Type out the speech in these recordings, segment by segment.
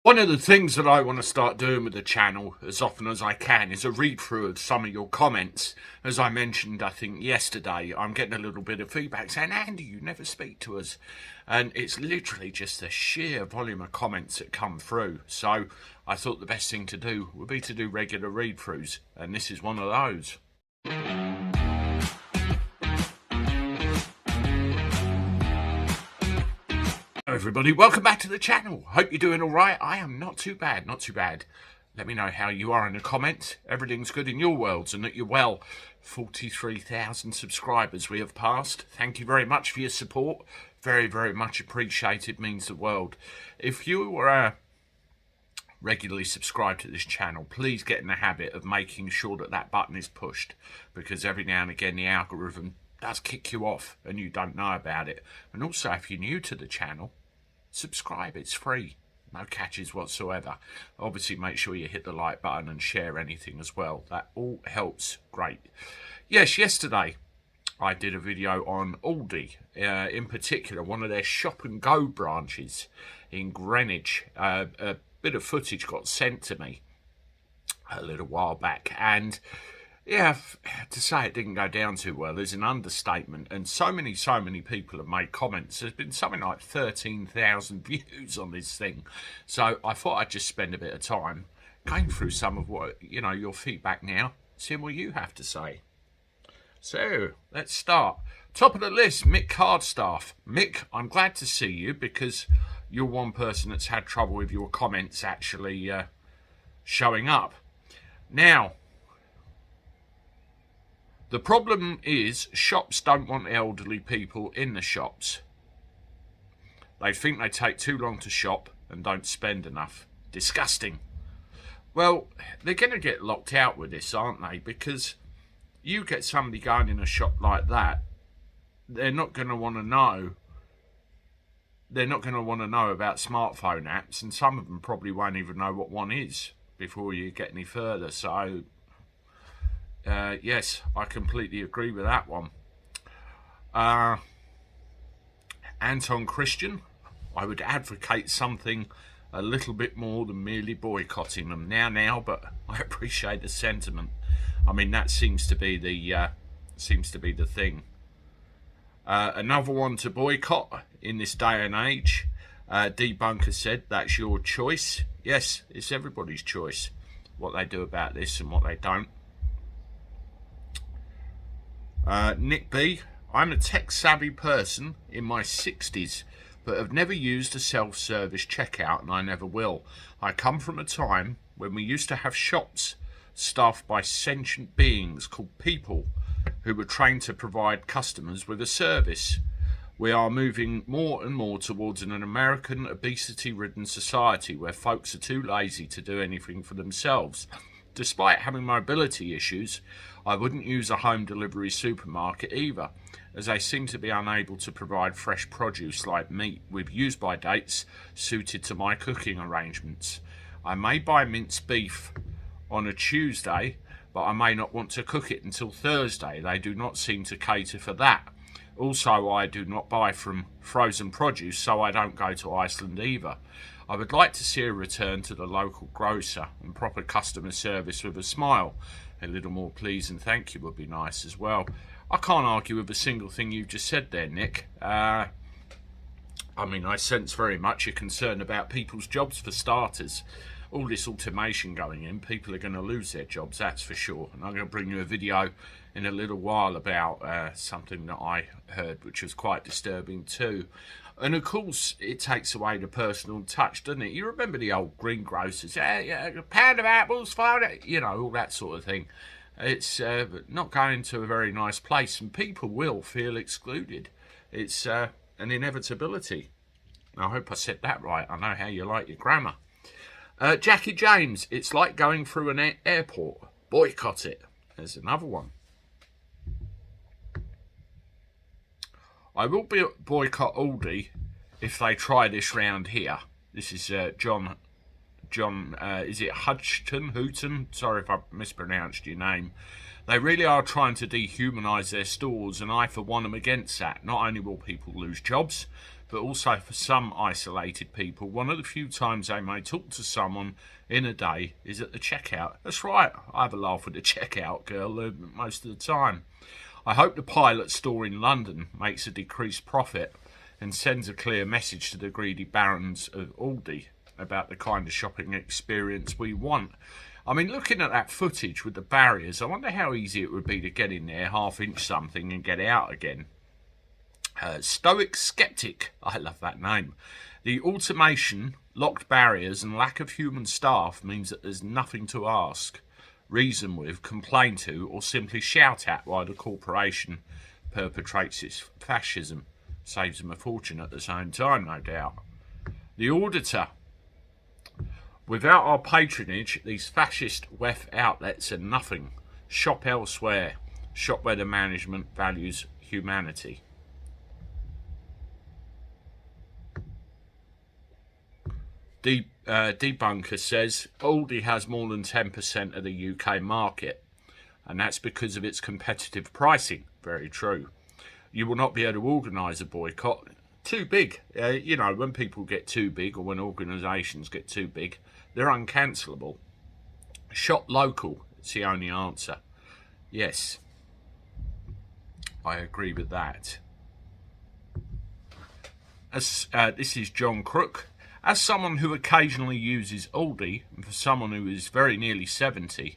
One of the things that I want to start doing with the channel as often as I can is a read through of some of your comments. As I mentioned, I think yesterday, I'm getting a little bit of feedback saying, Andy, you never speak to us. And it's literally just the sheer volume of comments that come through. So I thought the best thing to do would be to do regular read throughs. And this is one of those. Everybody, welcome back to the channel. Hope you're doing all right. I am not too bad, not too bad. Let me know how you are in the comments. Everything's good in your worlds and that you're well. 43,000 subscribers we have passed. Thank you very much for your support. Very, very much appreciated. Means the world. If you are regularly subscribed to this channel, please get in the habit of making sure that that button is pushed, because every now and again the algorithm does kick you off and you don't know about it. And also, if you're new to the channel, subscribe. It's free, no catches whatsoever. Obviously, make sure you hit the like button and share anything as well. That all helps great. Yes, yesterday I did a video on Aldi, in particular one of their shop and go branches in Greenwich. A bit of footage got sent to me a little while back, and yeah, to say it didn't go down too well is an understatement. And so many people have made comments. There's been something like 13,000 views on this thing. So I thought I'd just spend a bit of time going through some of what, your feedback now, seeing what you have to say. So let's start. Top of the list, Mick Cardstaff. Mick, I'm glad to see you, because you're one person that's had trouble with your comments actually showing up. Now, the problem is shops don't want elderly people in the shops. They think they take too long to shop and don't spend enough. Disgusting. Well, they're going to get locked out with this, aren't they? Because you get somebody going in a shop like that, they're not going to want to know. They're not going to want to know about smartphone apps, and some of them probably won't even know what one is before you get any further. So yes, I completely agree with that one. Anton Christian, I would advocate something a little bit more than merely boycotting them now, but I appreciate the sentiment. I mean, that seems to be the thing. Another one to boycott in this day and age. Debunker said, that's your choice. Yes, it's everybody's choice what they do about this and what they don't. Nick B, I'm a tech-savvy person in my 60s, but have never used a self-service checkout, and I never will. I come from a time when we used to have shops staffed by sentient beings called people who were trained to provide customers with a service. We are moving more and more towards an American obesity-ridden society where folks are too lazy to do anything for themselves. Despite having mobility issues, I wouldn't use a home delivery supermarket either, as they seem to be unable to provide fresh produce like meat with use-by dates suited to my cooking arrangements. I may buy minced beef on a Tuesday, but I may not want to cook it until Thursday. They do not seem to cater for that. Also, I do not buy from frozen produce, so I don't go to Iceland either. I would like to see a return to the local grocer and proper customer service with a smile. A little more please and thank you would be nice as well. I can't argue with a single thing you just said there, Nick. I mean, I sense very much your concern about people's jobs for starters. All this automation going in, people are going to lose their jobs, that's for sure. And I'm going to bring you a video in a little while about something that I heard, which was quite disturbing too. And of course, it takes away the personal touch, doesn't it? You remember the old greengrocers, a pound of apples, all that sort of thing. It's not going to a very nice place, and people will feel excluded. It's an inevitability. I hope I said that right. I know how you like your grammar. Jackie James, it's like going through an airport. Boycott it. There's another one. I will boycott Aldi if they try this round here. This is John, is it Houghton? Sorry if I mispronounced your name. They really are trying to dehumanise their stores, and I for one am against that. Not only will people lose jobs, but also for some isolated people, one of the few times they may talk to someone in a day is at the checkout. That's right, I have a laugh with the checkout girl most of the time. I hope the pilot store in London makes a decreased profit and sends a clear message to the greedy barons of Aldi about the kind of shopping experience we want. I mean, looking at that footage with the barriers, I wonder how easy it would be to get in there, half-inch something, and get out again. Stoic Skeptic, I love that name. The automation, locked barriers and lack of human staff means that there's nothing to ask, reason with, complain to, or simply shout at while the corporation perpetrates its fascism. Saves them a fortune at the same time, no doubt. The Auditor. Without our patronage, these fascist WEF outlets are nothing. Shop elsewhere. Shop where the management values humanity. Debunker says Aldi has more than 10% of the UK market, and that's because of its competitive pricing. Very true. You will not be able to organise a boycott. Too big. You know, when people get too big, or when organisations get too big, they're uncancelable. Shop local. It's the only answer. Yes, I agree with that. This is John Crook. As someone who occasionally uses Aldi, and for someone who is very nearly 70,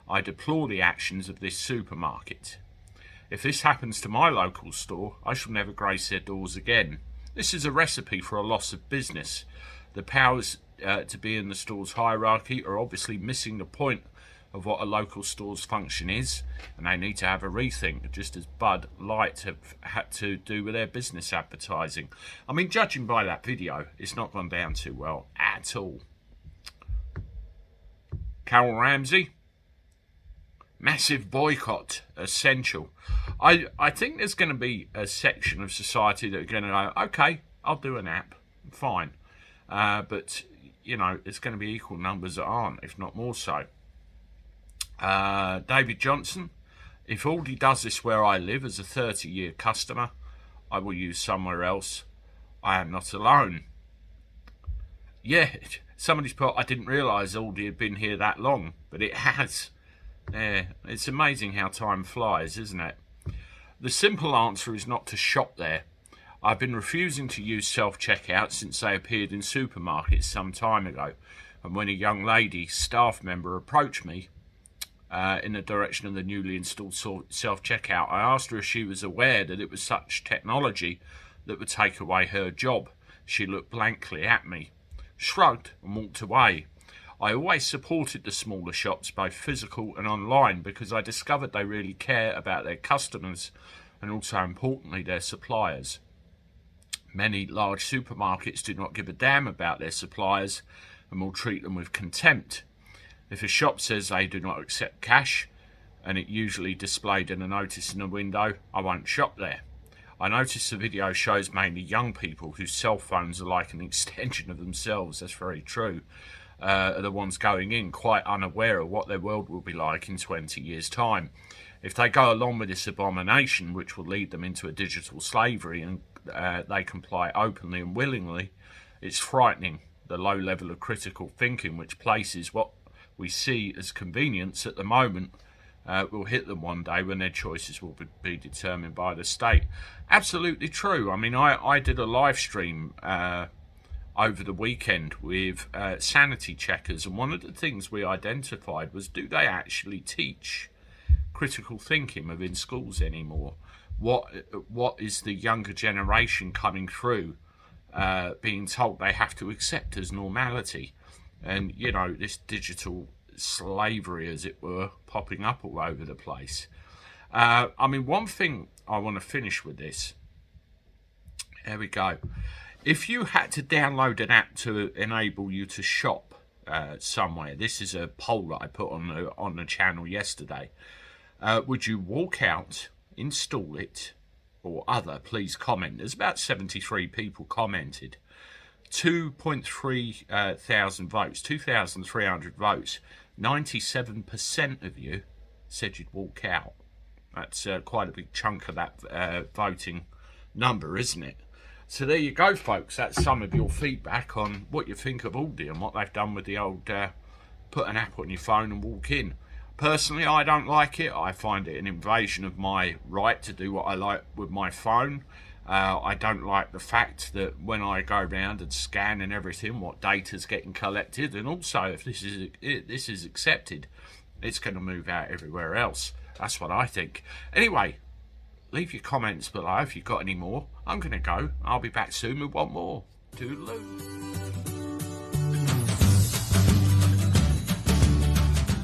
I deplore the actions of this supermarket. If this happens to my local store, I shall never grace their doors again. This is a recipe for a loss of business. The powers to be in the store's hierarchy are obviously missing the point of what a local store's function is, and they need to have a rethink, just as Bud Light have had to do with their business advertising. I mean, judging by that video, it's not gone down too well at all. Carol Ramsey. Massive boycott essential. I think there's going to be a section of society that are going to go, okay, I'll do an app, fine. But, you know, there's going to be equal numbers that aren't, if not more so. David Johnson. If Aldi does this where I live as a 30-year customer, I will use somewhere else. I am not alone. Yeah, somebody's put, I didn't realise Aldi had been here that long, but it has. Yeah, it's amazing how time flies, isn't it? The simple answer is not to shop there. I've been refusing to use self-checkout since they appeared in supermarkets some time ago, and when a young lady, staff member, approached me in the direction of the newly installed self-checkout, I asked her if she was aware that it was such technology that would take away her job. She looked blankly at me, shrugged and walked away. I always supported the smaller shops, both physical and online, because I discovered they really care about their customers and also, importantly, their suppliers. Many large supermarkets do not give a damn about their suppliers and will treat them with contempt. If a shop says they do not accept cash, and it usually displayed in a notice in a window, I won't shop there. I notice the video shows mainly young people whose cell phones are like an extension of themselves. That's very true. Are the ones going in quite unaware of what their world will be like in 20 years' time. If they go along with this abomination, which will lead them into a digital slavery, and they comply openly and willingly, it's frightening, the low level of critical thinking which places what we see as convenience at the moment will hit them one day when their choices will be determined by the state. Absolutely true. I mean, I did a live stream over the weekend with sanity checkers, and one of the things we identified was, do they actually teach critical thinking within schools anymore? What is the younger generation coming through being told they have to accept as normality? And, you know, this digital slavery, as it were, popping up all over the place. I mean, one thing I want to finish with this. There we go. If you had to download an app to enable you to shop somewhere, this is a poll that I put on the channel yesterday. Would you walk out, install it, or other? Please comment. There's about 73 people commented. 2.3 thousand votes, 2,300 votes. 97% of you said you'd walk out. That's quite a big chunk of that voting number, isn't it? So there you go, folks. That's some of your feedback on what you think of Aldi and what they've done with the old put an app on your phone and walk in. Personally, I don't like it. I find it an invasion of my right to do what I like with my phone. I don't like the fact that when I go around and scan and everything, what data's getting collected, and also if this is accepted, it's going to move out everywhere else. That's what I think. Anyway, leave your comments below if you've got any more. I'm going to go. I'll be back soon with one more. Toodaloo.